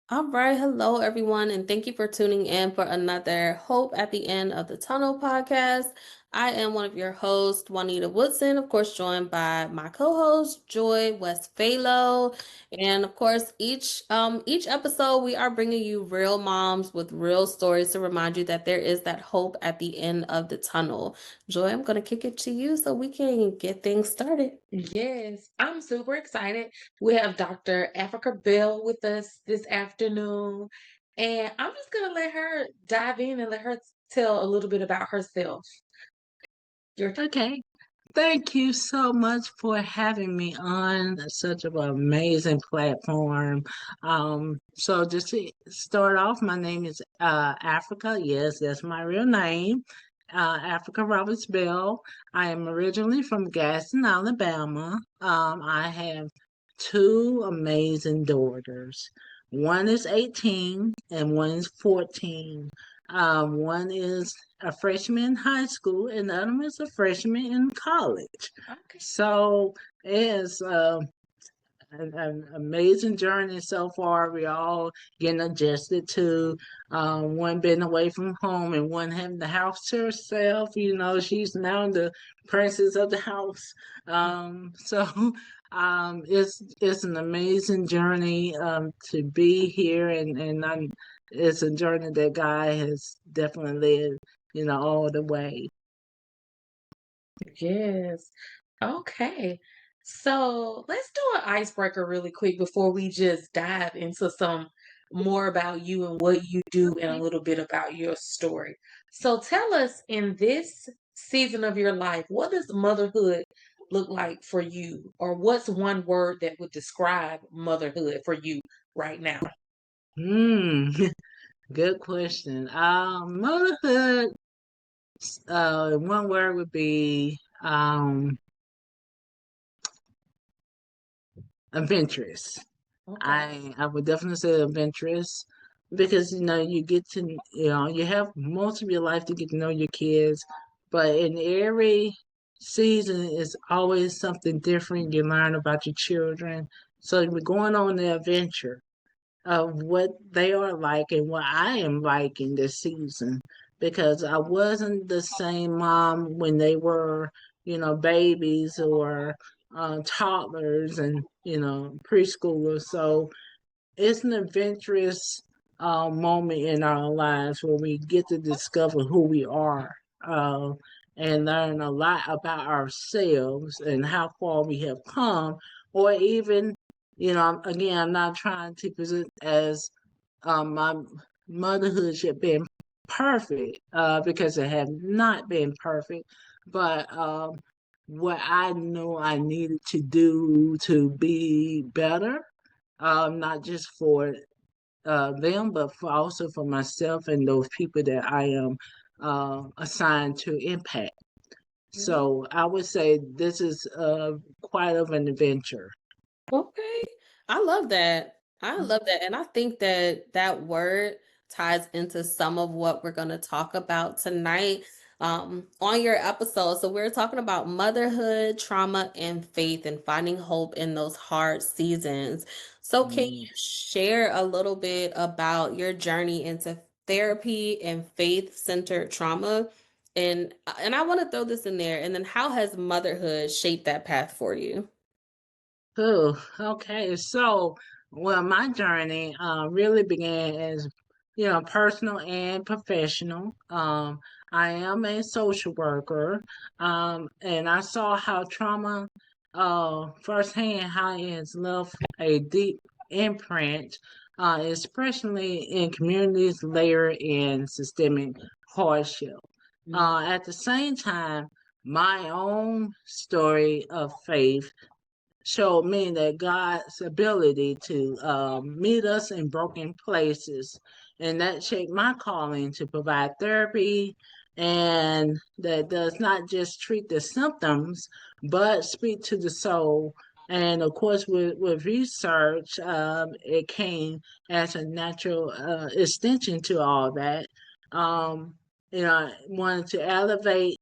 All right. Hello, everyone, and thank you for tuning in for another Hope at the End of the Tunnel podcast. I am one of your hosts, Juanita Woodson, of course, joined by my co-host, Joy Westphalo. And of course, each episode we are bringing you real moms with real stories to remind you that there is that hope at the end of the tunnel. Joy, I'm going to kick it to you so we can get things started. Yes, I'm super excited. We have Dr. Africa Bell with us this afternoon, and I'm just gonna let her dive in and let her tell a little bit about herself. Your Okay. Thank you so much for having me on such an amazing platform. So just to start off, my name is Africa. Yes, that's my real name. Africa Roberts Bell. I am originally from Gaston, Alabama. I have two amazing daughters. One is 18 and one is 14. One is a freshman in high school, and the other one is a freshman in college. okay. So it is an amazing journey so far. We all getting adjusted to one being away from home and one having the house to herself. You know, she's now the princess of the house. So it's an amazing journey to be here, and it's a journey that God has definitely led, all the way. Yes. Okay. So let's do an icebreaker really quick before we just dive into some more about you and what you do and a Okay. little bit about your story. So tell us in this season of your life, what does motherhood look like for you? Or what's one word that would describe motherhood for you right now? Hmm. Good question. Motherhood, one word would be adventurous. Okay. I would definitely say adventurous because you get to you have most of your life to get to know your kids, but in every season is always something different. You learn about your children, so we're going on the adventure of what they are like and what I am like in this season because I wasn't the same mom when they were, babies or toddlers and, preschoolers. So it's an adventurous moment in our lives where we get to discover who we are. Uh, and learn a lot about ourselves and how far we have come, or even again, I'm not trying to present as my motherhood should been perfect because it had not been perfect, but what I know I needed to do to be better, not just for them, but also for myself and those people that I am assigned to impact. Yeah. So I would say this is quite of an adventure. Okay. I love that. I love that. And I think that that word ties into some of what we're going to talk about tonight on your episode. So we're talking about motherhood, trauma, and faith and finding hope in those hard seasons. So can Mm. you share a little bit about your journey into therapy and faith-centered trauma? And I want to throw this in there. And then how has motherhood shaped that path for you? Oh, okay. So, well, my journey really began as, personal and professional. I am a social worker, and I saw how trauma, firsthand, how it has left a deep imprint, especially in communities layered in systemic hardship. Mm. At the same time, my own story of faith showed me that God's ability to meet us in broken places. And that shaped my calling to provide therapy and that does not just treat the symptoms, but speak to the soul. And of course, with research, it came as a natural extension to all that. Um, I wanted to elevate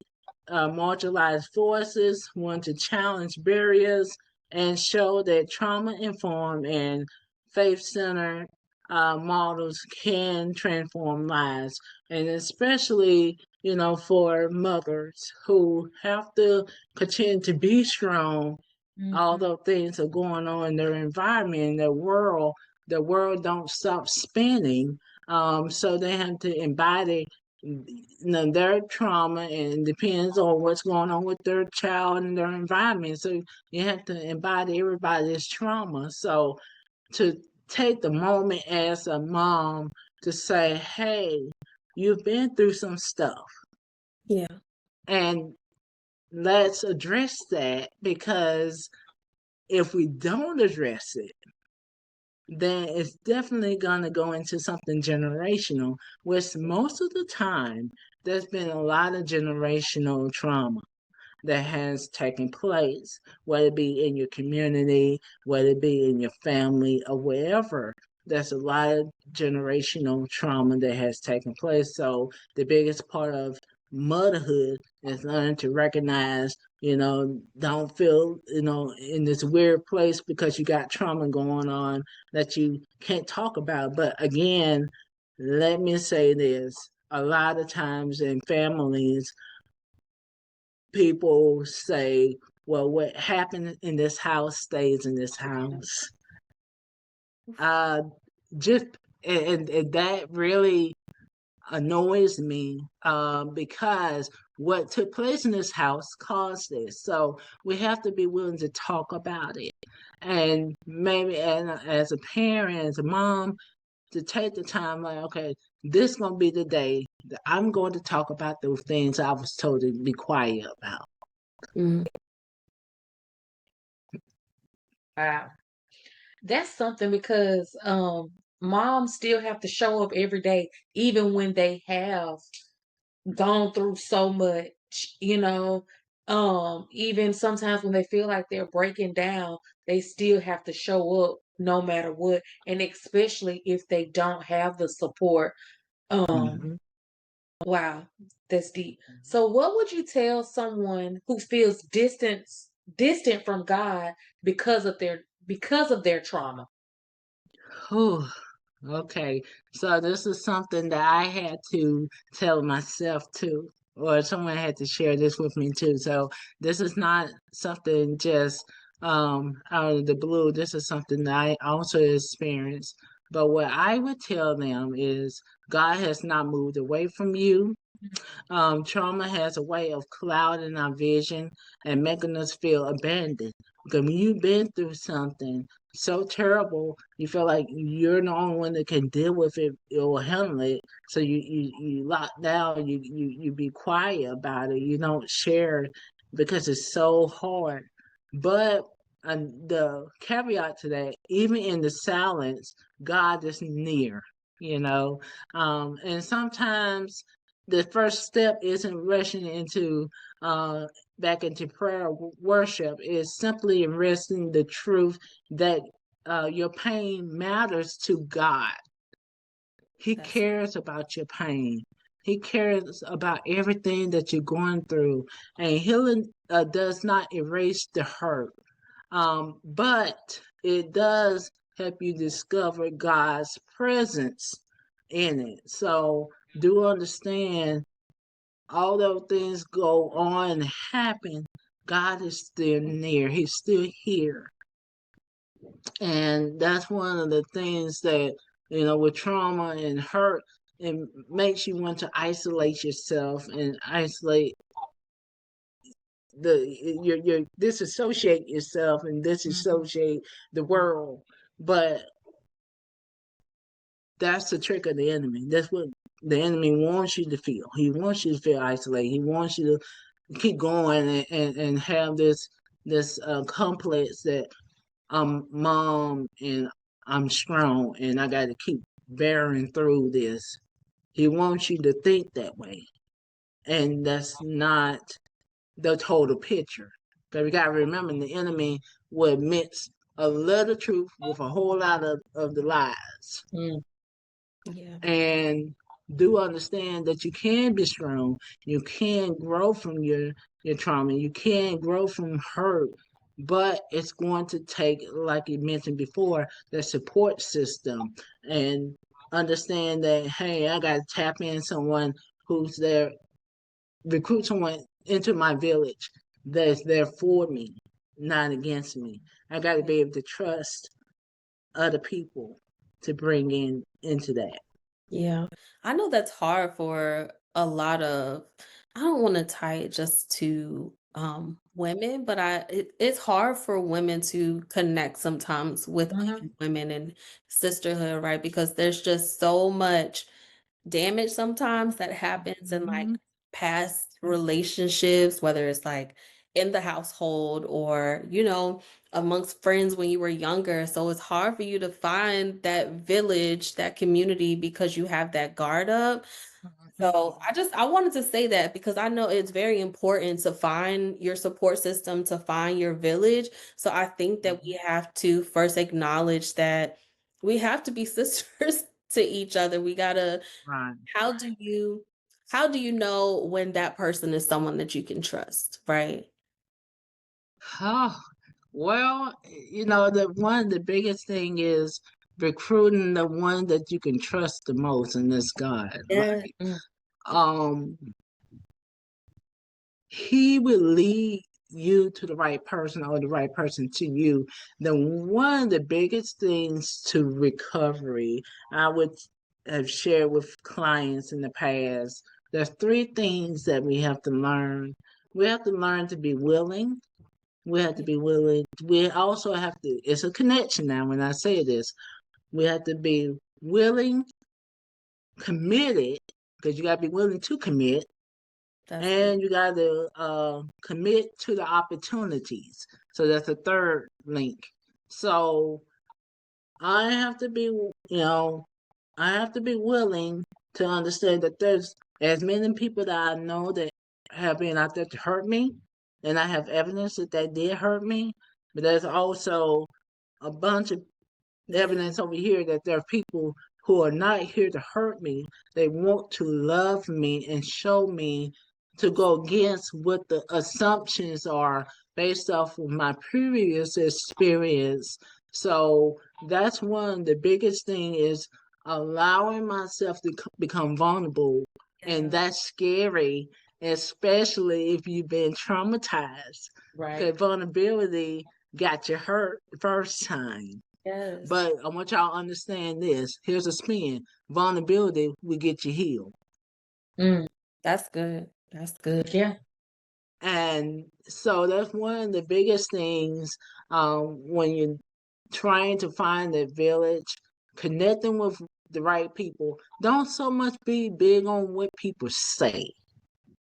marginalized voices, wanted to challenge barriers, and show that trauma informed and faith centered models can transform lives, and especially for mothers who have to continue to be strong, Mhm. although things are going on in their environment, in their world. The world don't stop spinning, so they have to embody their trauma, and it depends on what's going on with their child and their environment. So you have to embody everybody's trauma. So to take the moment as a mom to say, hey, you've been through some stuff, Yeah. and let's address that, because if we don't address it, then it's definitely going to go into something generational, which most of the time there's been a lot of generational trauma that has taken place, whether it be in your community, whether it be in your family, or wherever. There's a lot of generational trauma that has taken place. So the biggest part of motherhood is learning to recognize, don't feel, in this weird place because you got trauma going on that you can't talk about. But again, let me say this. A lot of times in families, people say, well, what happened in this house stays in this house. Uh, just and that really annoys me, because what took place in this house caused this. So we have to be willing to talk about it, and maybe as a parent, as a mom, to take the time, like, okay, this gonna be the day that I'm going to talk about those things I was told to be quiet about. Mm. Wow. That's something because moms still have to show up every day, even when they have gone through so much, you know. Even sometimes when they feel like they're breaking down, they still have to show up no matter what. And especially if they don't have the support. Um, Mhm. wow, that's deep. So what would you tell someone who feels distant from God because of their trauma? Whew. Okay, so this is something that I had to tell myself too, or someone had to share this with me too. So this is not something just out of the blue. This is something that I also experienced. But what I would tell them is God has not moved away from you. Trauma has a way of clouding our vision and making us feel abandoned. Because when you've been through something so terrible, you feel like you're the only one that can deal with it or handle it. So you lock down, you be quiet about it. You don't share it because it's so hard. But the caveat to that, even in the silence, God is near, you know. And sometimes the first step isn't rushing into uh, back into prayer or worship. Is simply embracing the truth that your pain matters to God. He That's it. cares about your pain. He cares about everything that you're going through, and healing does not erase the hurt, but it does help you discover God's presence in it. So do understand, although things go on and happen, God is still near. He's still here. And that's one of the things that, with trauma and hurt, it makes you want to isolate yourself and isolate your disassociate yourself and Mhm. disassociate the world. But that's the trick of the enemy. That's what the enemy wants you to feel. He wants you to feel isolated. He wants you to keep going and have this complex that I'm mom and I'm strong and I got to keep bearing through this. He wants you to think that way, and that's not the total picture. Because we got to remember, the enemy will mix a little truth with a whole lot of the lies. Mm. Yeah. And do understand that you can be strong. You can grow from your trauma. You can grow from hurt. but it's going to take, like you mentioned before, the support system, and understand that, hey, I got to tap in someone who's there, recruit someone into my village that's there for me, not against me. I got to be able to trust other people to bring in into that. Yeah. I know that's hard for a lot of, I don't want to tie it just to women, but it's hard for women to connect sometimes with Mhm, other women and sisterhood, right? Because there's just so much damage sometimes that happens in like Mhm. past relationships, whether it's like in the household or, amongst friends when you were younger. So it's hard for you to find that village, that community because you have that guard up. So I wanted to say that because I know it's very important to find your support system, to find your village. So I think that we have to first acknowledge that we have to be sisters to each other. We gotta Right. how do you how do you know when that person is someone that you can trust, right? Oh, well, the one of the biggest thing is recruiting the one that you can trust the most, and that's God, Yeah, right? mm, Um, He will lead you to the right person or the right person to you. Then one of the biggest things to recovery, I would have shared with clients in the past, there's three things that we have to learn. We have to learn to be willing. We have to be willing. We also have to, it's a connection now when I say this. We have to be willing, committed, because you got to be willing to commit, that's good. and you got to commit to the opportunities. So that's the third link. So I have to be, I have to be willing to understand that there's as many people that I know that have been out there to hurt me, and I have evidence that they did hurt me. But there's also a bunch of evidence over here that there are people who are not here to hurt me. They want to love me and show me to go against what the assumptions are based off of my previous experience. So that's one of the biggest thing is allowing myself to become vulnerable. And Yeah, that's scary, especially if you've been traumatized. right. Because vulnerability got you hurt the first time. yes. But I want y'all to understand this. Here's a spin. Vulnerability will get you healed. Mm, That's good. That's good. yeah. And so that's one of the biggest things when you're trying to find that village, connecting with the right people. Don't so much be big on what people say.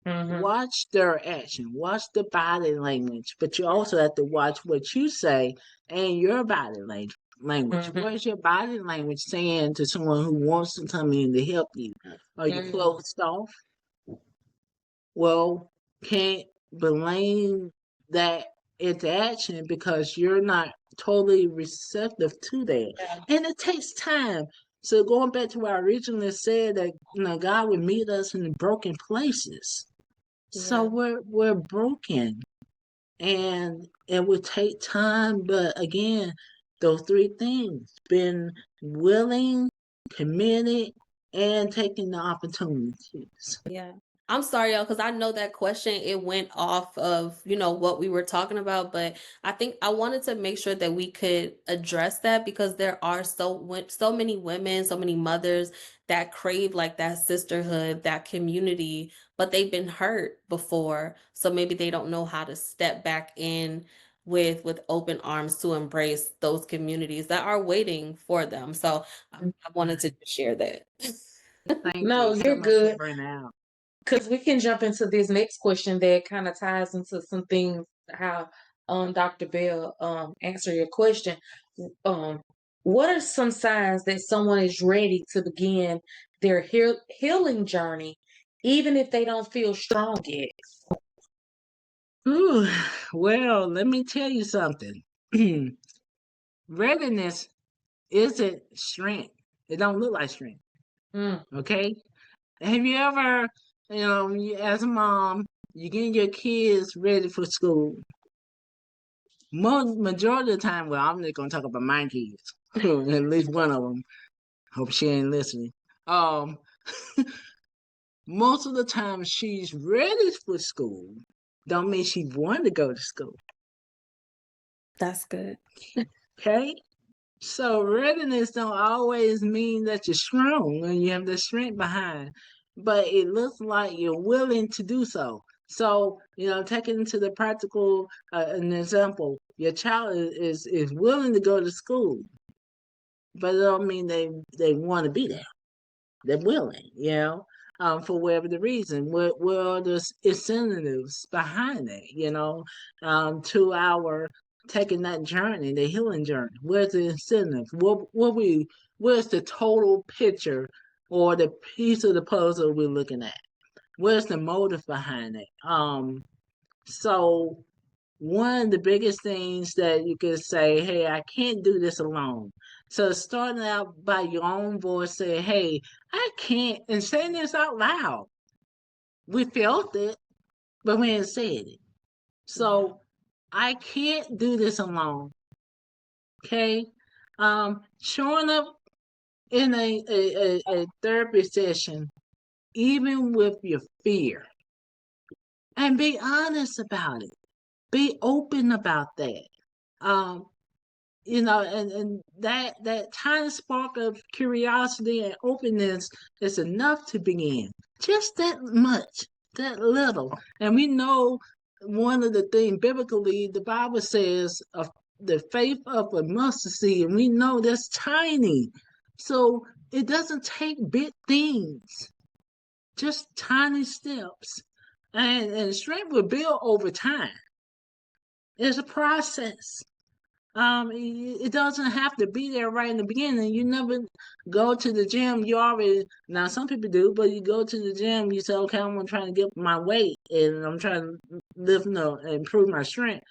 Mhm, Watch their action, watch the body language, but you also have to watch what you say and your body language. mhm, What is your body language saying to someone who wants to come in to help you? Are you mm, closed off? Well, can't blame that into action because you're not totally receptive to that. Yeah, And it takes time. So going back to what I originally said that God would meet us in the broken places. So yeah, we're broken, and it would take time, but again, those three things: been willing, committed, and taking the opportunities. yeah. I'm sorry, y'all, because I know that question, it went off of, what we were talking about, but I think I wanted to make sure that we could address that because there are so many women, so many mothers that crave like that sisterhood, that community, but they've been hurt before. So maybe they don't know how to step back in with open arms to embrace those communities that are waiting for them. So mm. I wanted to share that. Thank No, you so you're much for good. bringing out. Because we can jump into this next question that kind of ties into some things how Dr. Bell answer your question. Um, what are some signs that someone is ready to begin their healing journey, even if they don't feel strong yet? Ooh, well, let me tell you something. Readiness isn't strength. It don't look like strength. Mm, Okay. Have you ever, as a mom, you getting your kids ready for school, Majority of the time, well, I'm just gonna talk about my kids. At least one of them. Hope she ain't listening. Um, most of the time she's ready for school. Don't mean she want to go to school. That's good. Okay. So readiness don't always mean that you're strong and you have the strength behind, but it looks like you're willing to do so. So, taking into the practical, an example, your child is willing to go to school, but it don't mean they want to be there. They're willing, for whatever the reason. What are the incentives behind it, to our taking that journey, the healing journey? Where's the incentive? Where's the total picture or the piece of the puzzle we're looking at? Where's the motive behind it? So one of the biggest things that you could say, hey, I can't do this alone. So starting out by your own voice, say, hey, I can't, and saying this out loud. We felt it, but we ain't said it. So I can't do this alone. Okay. Showing up in a therapy session, even with your fear, and be honest about it. Be open about that. Um, and that tiny spark of curiosity and openness is enough to begin. Just that much, that little. And we know one of the things biblically, the Bible says of the faith of a mustard seed, and we know that's tiny. So it doesn't take big things, just tiny steps. And strength will build over time. It's a process. It doesn't have to be there right in the beginning. You never go to the gym. You already, now some people do, but you go to the gym. You say, okay, I'm trying to get my weight and I'm trying to lift, improve my strength.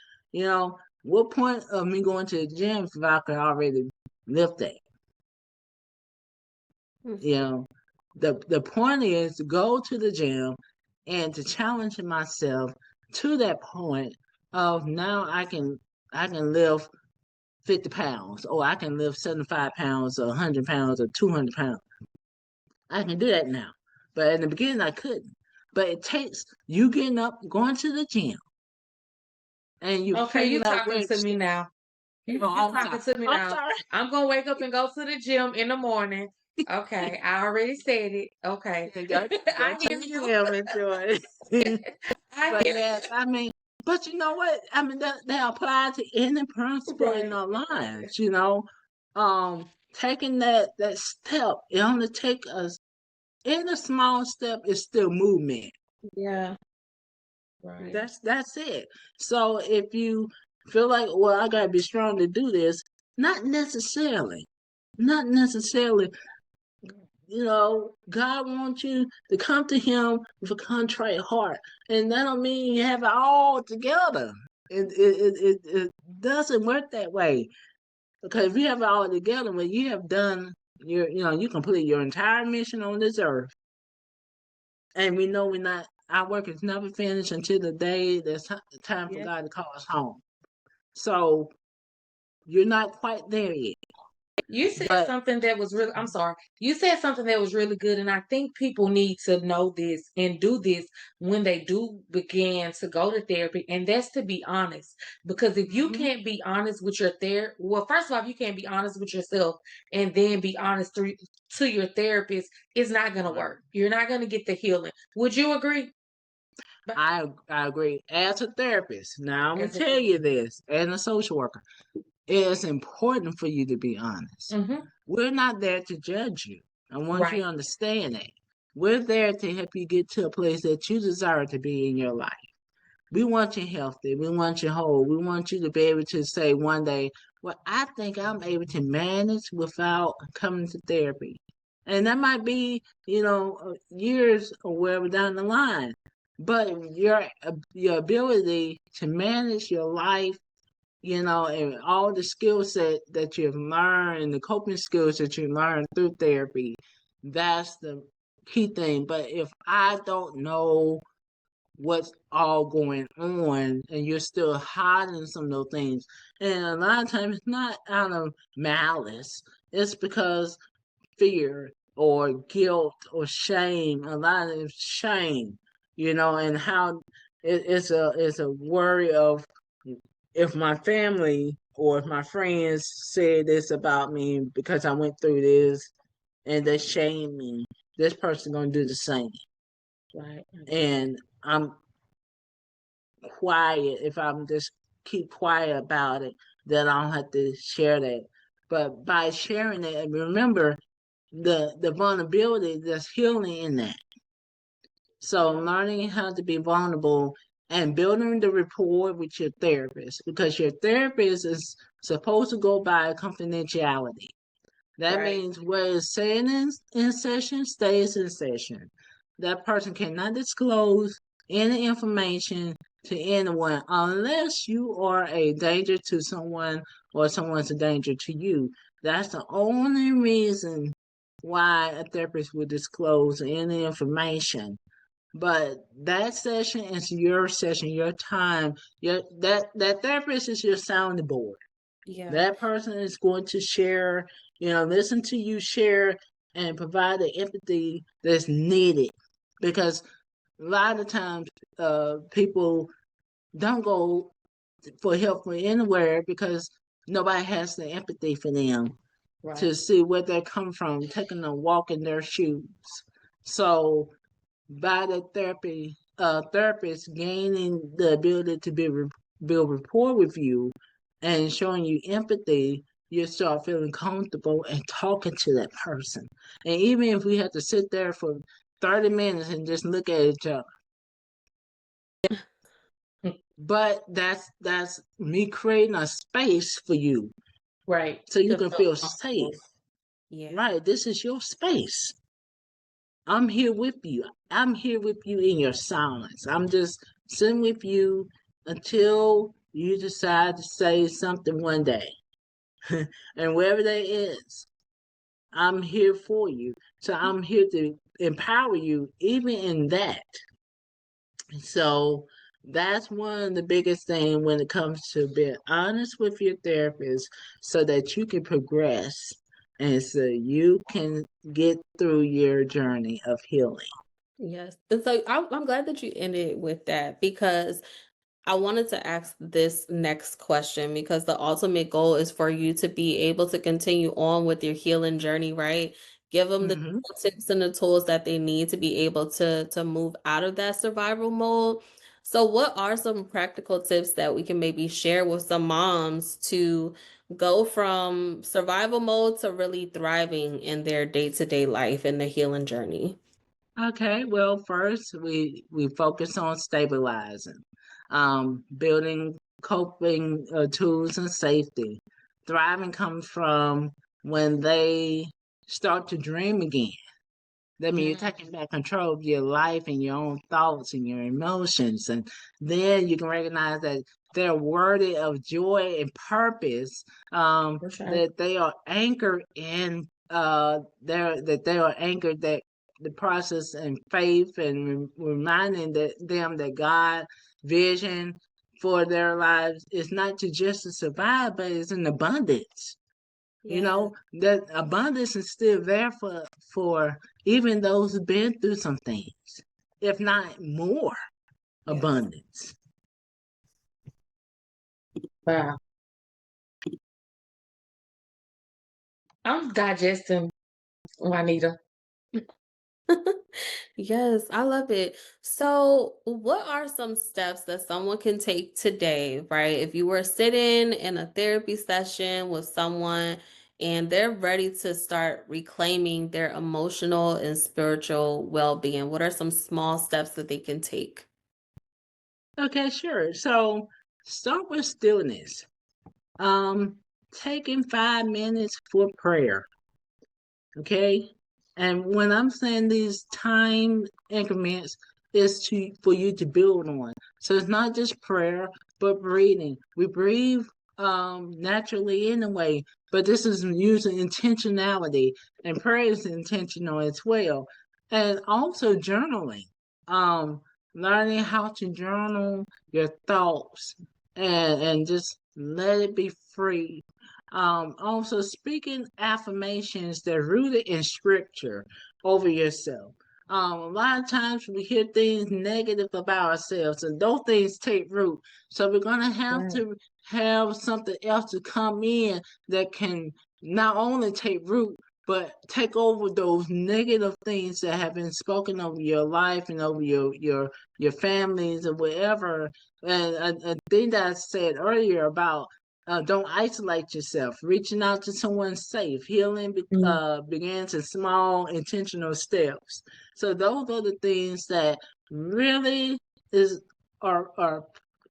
What point of me going to the gym if I could already lift that? The point is to go to the gym and to challenge myself to that point of now I can lift 50 pounds, or I can lift 75 pounds, or 100 pounds, or 200 pounds. I can do that now. But in the beginning, I couldn't. But it takes you getting up, going to the gym, and you Okay, you figuring out talking where to me now. You talking to me now. sorry. I'm gonna wake up and go to the gym in the morning. Okay, I already said it. Okay, Go I to hear the you. gym, enjoy it. I But hear yes, but you know what? They apply to any principle in right. our lives, taking that step, it only take us, any small step is still movement. Yeah. Right. That's it. So if you feel like, well, I gotta be strong to do this, not necessarily. Not necessarily. God wants you to come to Him with a contrite heart, and that don't mean you have it all together. It doesn't work that way, because if you have it all together, when you have done you complete your entire mission on this earth, and we know our work is never finished until the day there's time for Yeah. God to call us home. So you're not quite there yet, You said but something that was really, I'm sorry. You said something that was really good. And I think people need to know this and do this when they do begin to go to therapy. And that's to be honest. Because if you Mhm. can't be honest with your therapist, well, first of all, if you can't be honest with yourself and then be honest to your therapist, it's not going to Right. work. You're not going to get the healing. Would you agree? I agree. As a therapist, now I'm gonna As a tell you this, as a social worker, it's important for you to be honest. mm-hmm. We're not there to judge you. I want you Right. to understand that. We're there to help you get to a place that you desire to be in your life. We want you healthy. We want you whole. We want you to be able to say one day, well, I think I'm able to manage without coming to therapy. And that might be, years or wherever down the line. But your ability to manage your life, and all the skill set that you've learned and the coping skills that you learned through therapy, that's the key thing. But if I don't know what's all going on, and you're still hiding some of those things. And a lot of times it's not out of malice, it's because fear or guilt or shame. A lot of it's shame, and how it's a worry of, if my family or if my friends say this about me because I went through this and they shame me, this person gonna do the same. Right. And I'm quiet. If I'm just keep quiet about it, then I don't have to share that. But by sharing it, and remember the vulnerability, there's healing in that. So learning how to be vulnerable and building the rapport with your therapist, because your therapist is supposed to go by confidentiality. That Right. means what is said in session stays in session. That person cannot disclose any information to anyone unless you are a danger to someone or someone's a danger to you. That's the only reason why a therapist would disclose any information. But that session is your session, your time. That therapist is your sounding board. Yeah. That person is going to share, listen to you share and provide the empathy that's needed. Because a lot of times, people don't go for help from anywhere because nobody has the empathy for them Right. to see where they come from, taking a walk in their shoes. So by the therapist gaining the ability to build rapport with you and showing you empathy, you start feeling comfortable and talking to that person. And even if we have to sit there for 30 minutes and just look at each other, but that's me creating a space for you Right. so you To can feel feel comfortable. safe. Yeah. Right, this is your space. I'm here with you. I'm here with you in your silence. I'm just sitting with you until you decide to say something one day. And wherever that is, I'm here for you. So I'm here to empower you even in that. So that's one of the biggest things when it comes to being honest with your therapist so that you can progress and so you can get through your journey of healing. Yes. And so I'm glad that you ended with that, because I wanted to ask this next question, because the ultimate goal is for you to be able to continue on with your healing journey, right? Give them the Hmm. tips and the tools that they need to be able to move out of that survival mode. So what are some practical tips that we can maybe share with some moms to go from survival mode to really thriving in their day-to-day life and their healing journey? Okay, well, first we focus on stabilizing, building coping tools and safety. Thriving comes from when they start to dream again. That means you're Mm. taking back control of your life and your own thoughts and your emotions. And then you can recognize that they're worthy of joy and purpose, For sure. that they are anchored in that they are anchored that the process and faith and reminding them that God vision for their lives is not to just to survive, but it's an abundance. Yeah. That abundance is still there for even those who've been through some things, if not more Yes. abundance. Wow. I'm digesting, Juanita. Yes, I love it. So, what are some steps that someone can take today, right? If you were sitting in a therapy session with someone and they're ready to start reclaiming their emotional and spiritual well-being, what are some small steps that they can take? Okay, sure. So start with stillness. Um, Taking 5 minutes for prayer. Okay. And when I'm saying these time increments, is to for you to build on. So it's not just prayer, but breathing. We breathe naturally anyway, but this is using intentionality, and prayer is intentional as well. And also journaling. Um learning how to journal your thoughts and just let it be free. Also speaking affirmations that are rooted in scripture over yourself. A lot of times we hear things negative about ourselves, and those things take root. So we're gonna have Right. to have something else to come in that can not only take root, but take over those negative things that have been spoken over your life and over your families or whatever. And a thing that I said earlier about don't isolate yourself. Reaching out to someone safe. Healing Mm. begins in small, intentional steps. So those are the things that really is are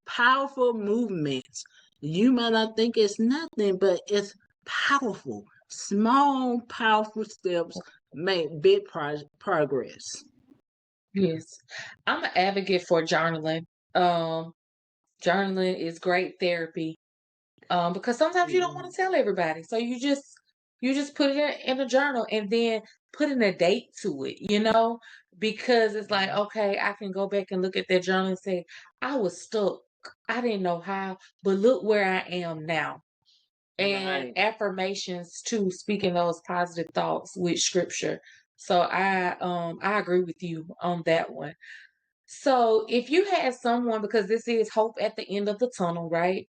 powerful movements. You might not think it's nothing, but it's powerful. Small, powerful steps make big progress. Yes. I'm an advocate for journaling. Um, Journaling is great therapy. Because sometimes you don't want to tell everybody. So you just put it in a journal and then putting a date to it, because it's like, okay, I can go back and look at that journal and say, I was stuck. I didn't know how, but look where I am now. And Right. affirmations too, speaking those positive thoughts with scripture. So I agree with you on that one. So if you had someone, because this is hope at the end of the tunnel, right?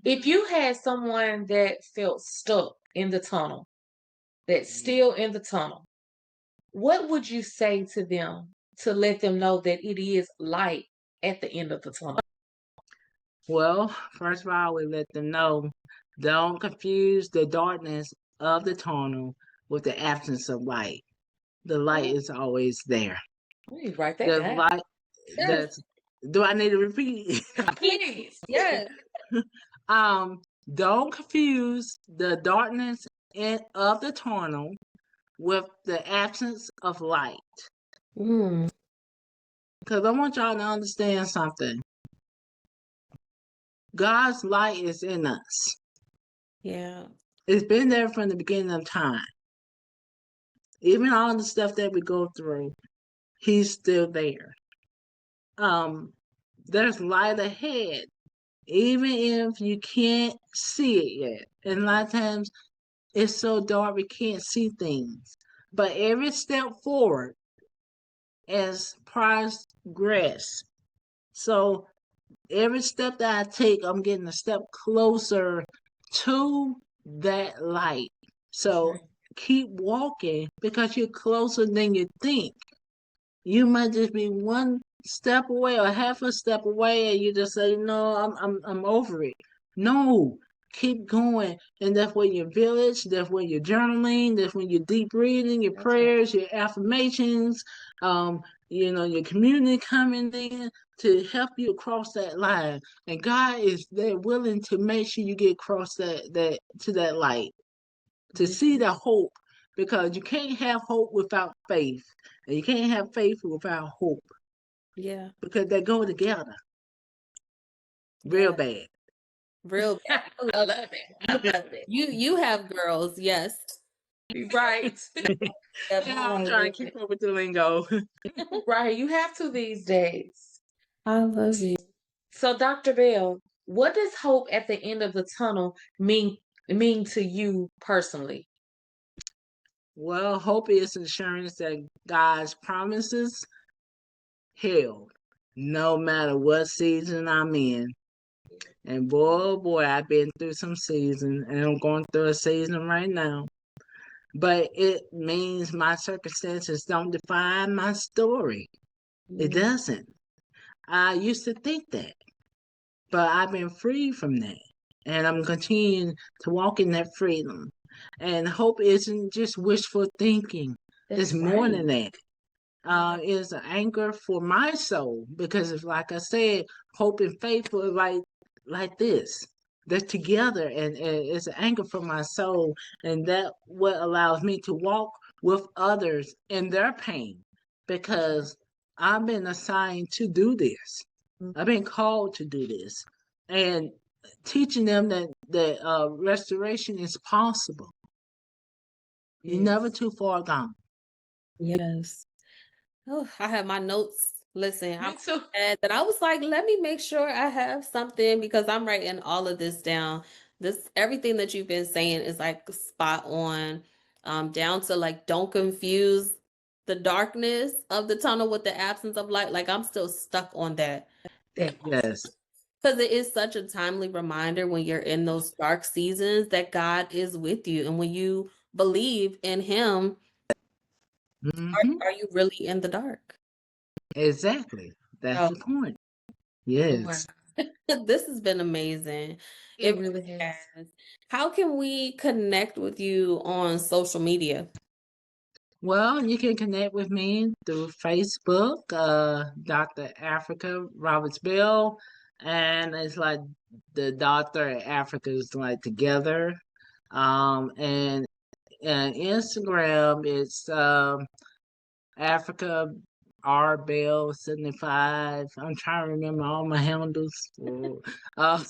If Mhm. you had someone that felt stuck in the tunnel, that's Mhm. still in the tunnel, what would you say to them to let them know that it is light at the end of the tunnel? Well, first of all, we let them know don't confuse the darkness of the tunnel with the absence of light. The light Oh, is always there. let me write that The down. light Yes, that's do I need to repeat? Please. yes. um, don't confuse the darkness of the tunnel with the absence of light. Mm, Because I want y'all to understand something. God's light is in us. Yeah. It's been there from the beginning of time. Even all the stuff that we go through, He's still there. Um, there's light ahead, even if you can't see it yet. And a lot of times it's so dark we can't see things. But every step forward is progress. So every step that I take, I'm getting a step closer to that light. that's So right. keep walking because you're closer than you think. You might just be one step away or half a step away, and you just say, "No, I'm over it." No, keep going, and that's when your village, that's when your journaling, that's when your deep breathing, your That's right. prayers, your affirmations, um, your community coming in to help you across that line. And God is there willing to make sure you get across that to that light to see Mhm. the hope because you can't have hope without faith and you can't have faith without hope Yeah. because they go together real Yeah. bad. Real bad. I I love love it. it. I You love it. you have girls, yes. Right. Yeah, Yeah, I'm I trying love to keep it. up with the lingo. Right. You have to these days. I love it. So, Dr. Bell, what does hope at the end of the tunnel mean to you personally? Well, hope is assurance that God's promises held no matter what season I'm in. And boy, oh boy, I've been through some seasons and I'm going through a season right now. But it means my circumstances don't define my story. It Mm, doesn't. I used to think that, but I've been free from that. And I'm continuing to walk in that freedom. And hope isn't just wishful thinking, it's that's more right. than that. Yeah. Is an anchor for my soul because it's like I said, hope and faith are like this. They're together and it's an anchor for my soul and that what allows me to walk with others in their pain That's right. because I've been assigned to do this. I've Mhm. been called to do this. And teaching them that restoration is possible. You're never Yes. too far gone. Yes. Oh, I have my notes Listen, Me I'm too. glad that I was like, let me make sure I have something because I'm writing all of this down. This everything that you've been saying is like spot on, down to like don't confuse the darkness of the tunnel with the absence of light. Like I'm still stuck on that. Yes. Because it is such a timely reminder when you're in those dark seasons that God is with you. And when you believe in Him, Hmm. are you really in the dark? Exactly. That's Oh, the point. wow. Yes. This has been amazing. It It really really has. has. How can we connect with you on social media? Well, you can connect with me through Facebook, Dr. Africa Roberts Bill, and it's like the Doctor and Africa is like together. And Instagram, it's Africa R Bell 75. I'm trying to remember all my handles. Uh,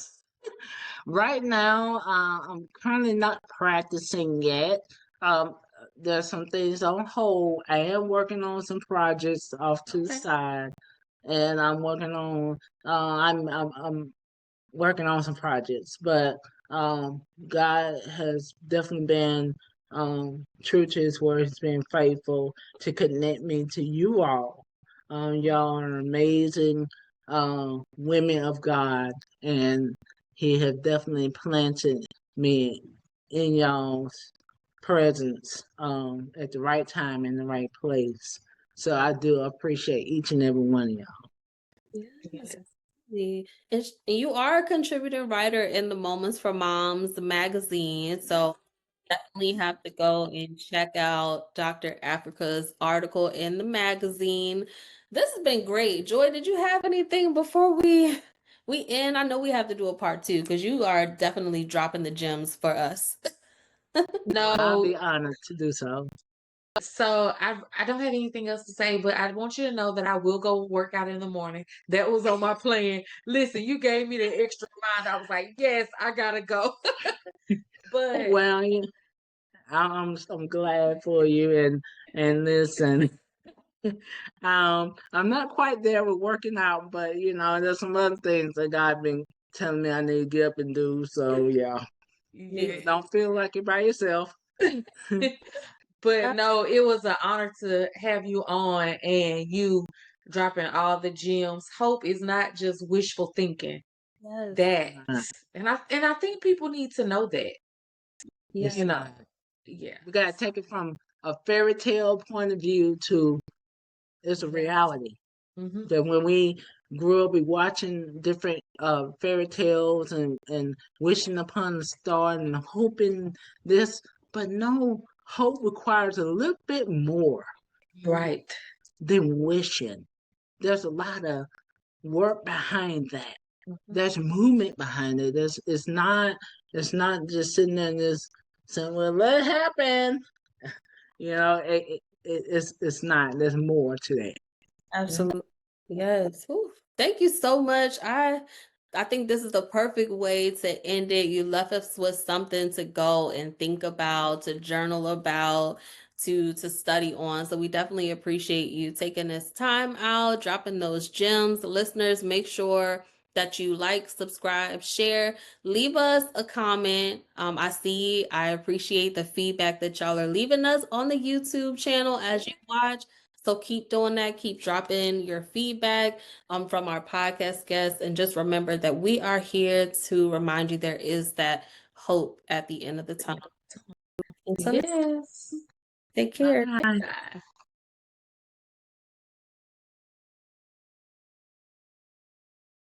right now, I'm currently not practicing yet. Um, there's some things on hold. I am working on some projects off to the Okay. side, and I'm working on. I'm working on some projects, but God has definitely been true to His word. He's been faithful to connect me to you all. Y'all are amazing women of God, and He has definitely planted me in y'all's presence at the right time in the right place. So I do appreciate each and every one of y'all. Yes, absolutely. And you are a contributing writer in the Moments for Moms magazine. So definitely have to go and check out Dr. Africa's article in the magazine. This has been great. Joy, did you have anything before we end? I know we have to do a part two because you are definitely dropping the gems for us. I'll be No, honored to do so. so I don't have anything else to say, but I want you to know that I will go work out in the morning. That was on my plan. Listen, you gave me the extra reminder. I was like, yes, I gotta go. But Well, I'm glad for you and listen. I'm not quite there with working out, but there's some other things that God been telling me I need to get up and do. So yeah, Me yeah. don't feel like you're by yourself. But no, it was an honor to have you on and you dropping all the gems. Hope is not just wishful thinking. Yes. That and I think people need to know that. Yes. It's You know. not. Yeah. We gotta take it from a fairy tale point of view to it's a Yes. reality. Hmm. That when we grew up, we watching different fairy tales and wishing upon a star and hoping this, but no, hope requires a little bit more Right. than wishing. There's a lot of work behind that. Mhm. There's movement behind it. It's not just sitting there and just saying, "Well, let it happen." It's not. There's more to that. Absolutely. Yes. Whew. Thank you so much. I think this is the perfect way to end it. You left us with something to go and think about, to journal about, to study on. So we definitely appreciate you taking this time out, dropping those gems. Listeners, make sure that you like, subscribe, share, leave us a comment. I appreciate the feedback that y'all are leaving us on the YouTube channel as you watch. So keep doing that. Keep dropping your feedback from our podcast guests. And just remember that we are here to remind you there is that hope at the end of the tunnel. Until next time, Yes. take care. Bye. Bye.